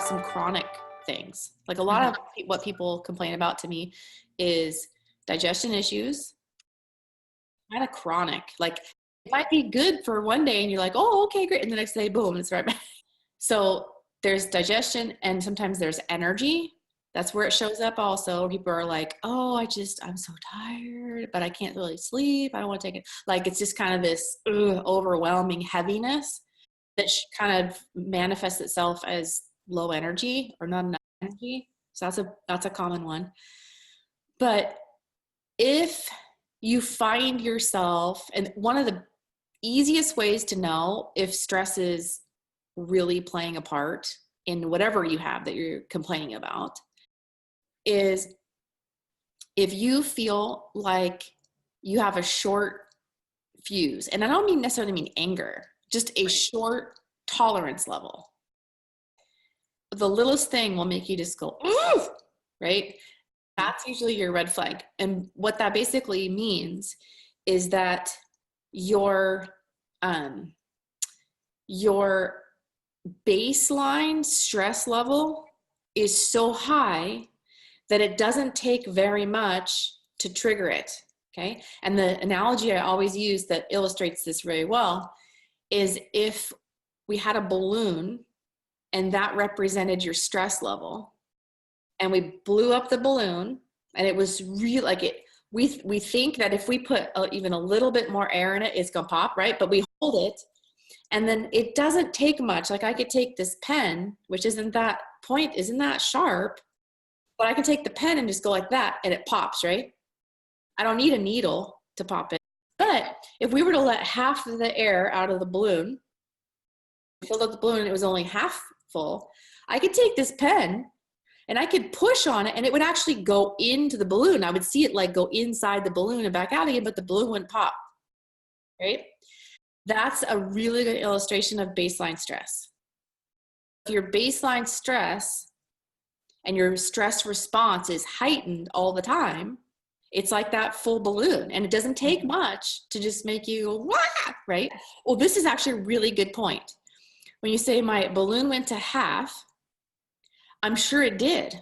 some chronic things. Like a lot of what people complain about to me is digestion issues, kind of chronic. Like it might be good for one day and you're like, oh, okay, great. And the next day, boom, it's right back. So there's digestion and sometimes there's energy. That's where it shows up also. People are like, oh, I'm so tired, but I can't really sleep. I don't want to take it. Like, it's just kind of this overwhelming heaviness that kind of manifests itself as low energy or not enough energy. So that's a common one. But if you find yourself, and one of the easiest ways to know if stress is really playing a part in whatever you have that you're complaining about, is if you feel like you have a short fuse, and I don't necessarily mean anger, just a short tolerance level. The littlest thing will make you just go, ooh, right? That's usually your red flag. And what that basically means is that your baseline stress level is so high that it doesn't take very much to trigger it, okay? And the analogy I always use that illustrates this very well is if we had a balloon and that represented your stress level, and we blew up the balloon and it was real, like it, we think that if we put even a little bit more air in it, it's gonna pop, right? But we hold it, and then it doesn't take much. Like I could take this pen, which isn't that sharp, but I can take the pen and just go like that and it pops, right? I don't need a needle to pop it. But if we were to let half of the air out of the balloon, filled up the balloon and it was only half full, I could take this pen and I could push on it and it would actually go into the balloon. I would see it like go inside the balloon and back out again, but the balloon wouldn't pop, right? That's a really good illustration of baseline stress. If your baseline stress and your stress response is heightened all the time, it's like that full balloon, and it doesn't take much to just make you, wah, right? Well, this is actually a really good point. When you say my balloon went to half, I'm sure it did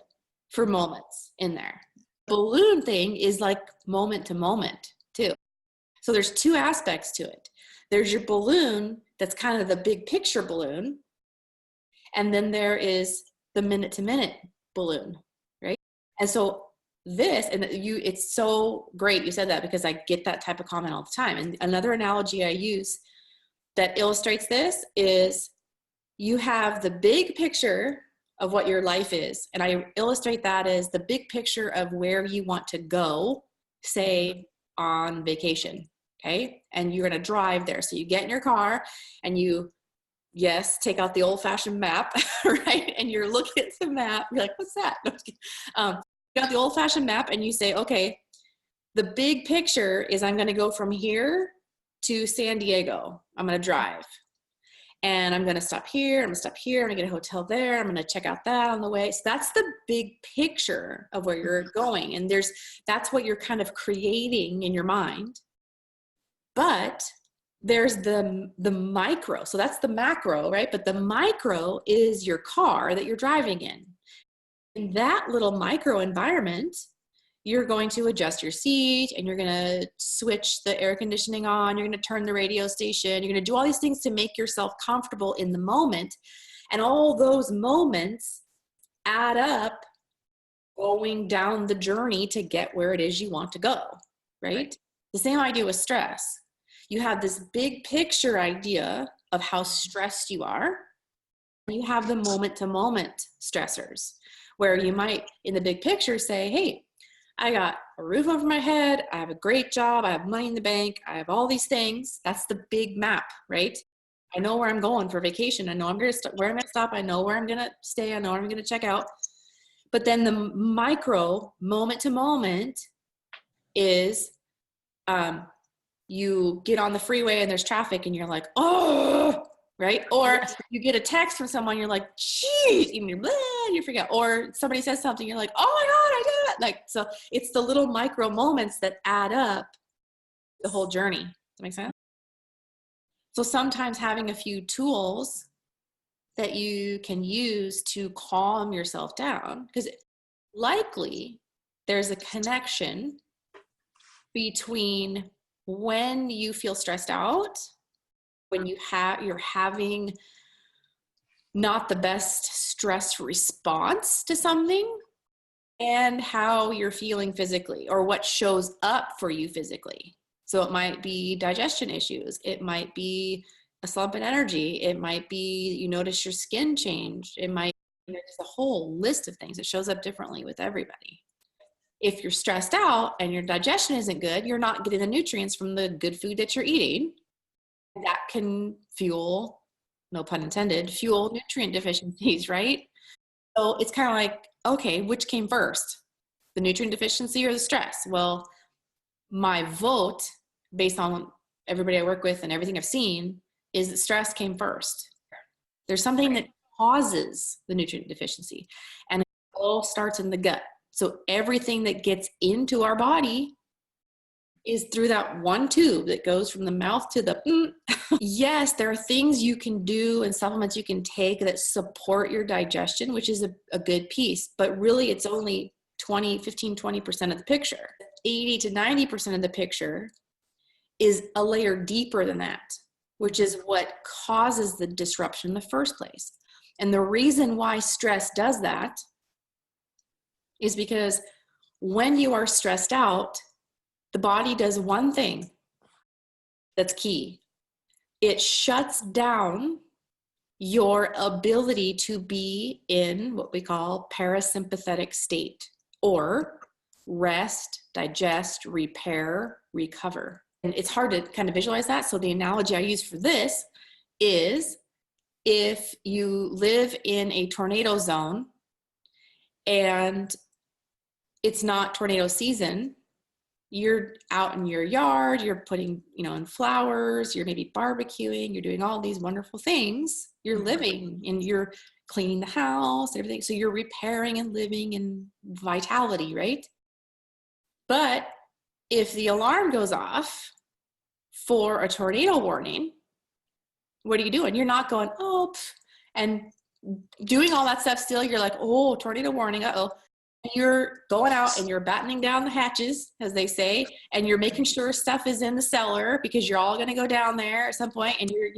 for moments in there. Balloon thing is like moment to moment too. So there's two aspects to it. There's your balloon that's kind of the big picture balloon, and then there is the minute to minute balloon, right? And so it's so great you said that, because I get that type of comment all the time. And another analogy I use that illustrates this is you have the big picture of what your life is. And I illustrate that as the big picture of where you want to go, say on vacation, okay? And you're gonna drive there. So you get in your car and you, yes, take out the old-fashioned map, right? And you're looking at the map, you're like, what's that? No, you got the old-fashioned map and you say, okay, the big picture is I'm gonna go from here to San Diego. I'm gonna drive. And I'm gonna stop here, I'm gonna stop here, I'm gonna get a hotel there, I'm gonna check out that on the way. So that's the big picture of where you're going. And that's what you're kind of creating in your mind. But there's the micro, so that's the macro, right? But the micro is your car that you're driving in. In that little micro environment, you're going to adjust your seat and you're going to switch the air conditioning on. You're going to turn the radio station. You're going to do all these things to make yourself comfortable in the moment. And all those moments add up going down the journey to get where it is you want to go, right? The same idea with stress. You have this big picture idea of how stressed you are. You have the moment to moment stressors where you might, in the big picture, say, hey, I got a roof over my head, I have a great job, I have money in the bank, I have all these things. That's the big map, right? I know where I'm going for vacation. I know where I'm gonna stop. I know where I'm gonna stay. I know where I'm gonna check out. But then the micro, moment to moment, is you get on the freeway and there's traffic and you're like, oh, right? Or you get a text from someone, you're like, geez, even you forget. Or somebody says something, you're like, oh my God, I did it. Like, so it's the little micro moments that add up the whole journey. Does that make sense? So sometimes having a few tools that you can use to calm yourself down, because likely there's a connection between when you feel stressed out, when you're having not the best stress response to something, and how you're feeling physically, or what shows up for you physically. So it might be digestion issues. It might be a slump in energy. It might be you notice your skin change. It might be there's a whole list of things. It shows up differently with everybody. If you're stressed out and your digestion isn't good, you're not getting the nutrients from the good food that you're eating. That can fuel, no pun intended, fuel nutrient deficiencies, right? So it's kind of like, okay, which came first? The nutrient deficiency or the stress? Well, my vote, based on everybody I work with and everything I've seen, is that stress came first. There's something that causes the nutrient deficiency, and it all starts in the gut. So everything that gets into our body is through that one tube that goes from the mouth to the Yes, there are things you can do and supplements you can take that support your digestion, which is a good piece, but really it's only 20% of the picture. 80 to 90% of the picture is a layer deeper than that, which is what causes the disruption in the first place. And the reason why stress does that is because when you are stressed out, the body does one thing that's key. It shuts down your ability to be in what we call parasympathetic state, or rest, digest, repair, recover. And it's hard to kind of visualize that. So the analogy I use for this is if you live in a tornado zone and it's not tornado season, you're out in your yard, you're putting, in flowers, you're maybe barbecuing, you're doing all these wonderful things. You're living and you're cleaning the house, everything. So you're repairing and living in vitality, right? But if the alarm goes off for a tornado warning, what are you doing? You're not going, oh, and doing all that stuff still. You're like, oh, tornado warning, uh-oh. You're going out and you're battening down the hatches, as they say, and you're making sure stuff is in the cellar because you're all going to go down there at some point, and you're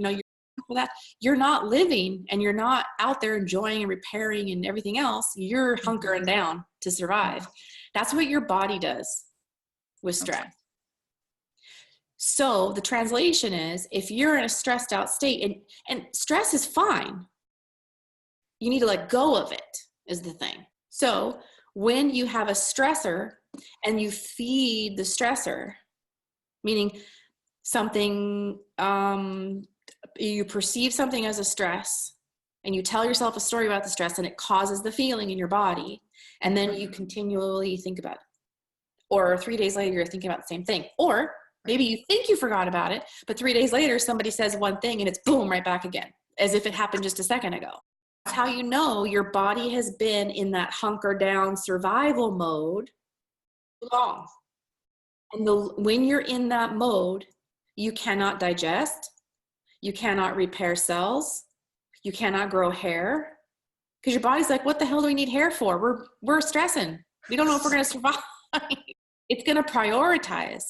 for that. You're not living, and you're not out there enjoying and repairing and everything else. You're hunkering down to survive. That's what your body does with stress. Okay. So the translation is, if you're in a stressed out state, and stress is fine, you need to let go of it, is the thing. So when you have a stressor and you feed the stressor, meaning something, you perceive something as a stress and you tell yourself a story about the stress and it causes the feeling in your body, and then you continually think about it. Or 3 days later, you're thinking about the same thing. Or maybe you think you forgot about it, but 3 days later, somebody says one thing and it's boom, right back again, as if it happened just a second ago. That's how you know your body has been in that hunker down survival mode too long. And when you're in that mode, you cannot digest, you cannot repair cells, you cannot grow hair, because your body's like, what the hell do we need hair for? We're stressing. We don't know if we're going to survive. It's going to prioritize.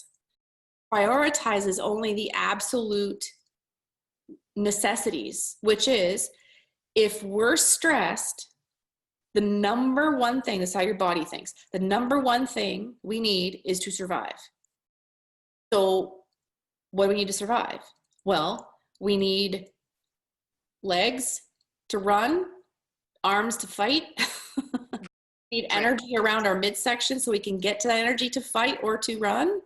Prioritizes only the absolute necessities, which is, if we're stressed, the number one thing, that's how your body thinks, the number one thing we need is to survive. So what do we need to survive? Well, we need legs to run, arms to fight, we need energy around our midsection so we can get to that energy to fight or to run,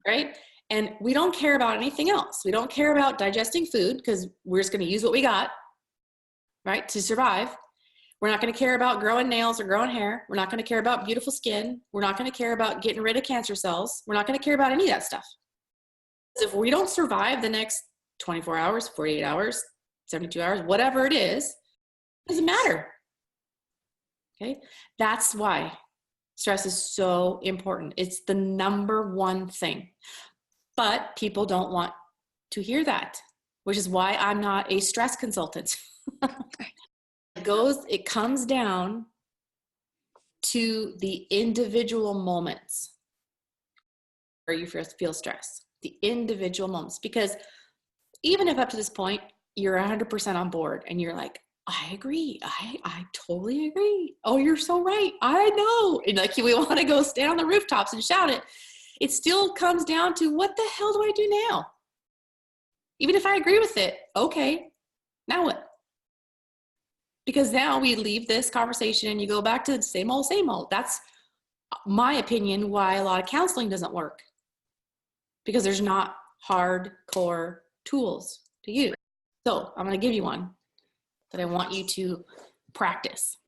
right? And we don't care about anything else. We don't care about digesting food because we're just going to use what we got, right, to survive. We're not going to care about growing nails or growing hair. We're not going to care about beautiful skin. We're not going to care about getting rid of cancer cells. We're not going to care about any of that stuff. If we don't survive the next 24 hours, 48 hours, 72 hours, whatever it is, it doesn't matter. Okay? That's why stress is so important. It's the number one thing. But people don't want to hear that, which is why I'm not a stress consultant. It comes down to the individual moments where you feel stress, the individual moments. Because even if up to this point, you're 100% on board and you're like, I agree. I totally agree. Oh, you're so right. I know. And like, we want to go stand on the rooftops and shout it. It still comes down to, what the hell do I do now? Even if I agree with it, okay, now what? Because now we leave this conversation and you go back to the same old, same old. That's my opinion why a lot of counseling doesn't work. Because there's not hardcore tools to use. So I'm going to give you one that I want you to practice.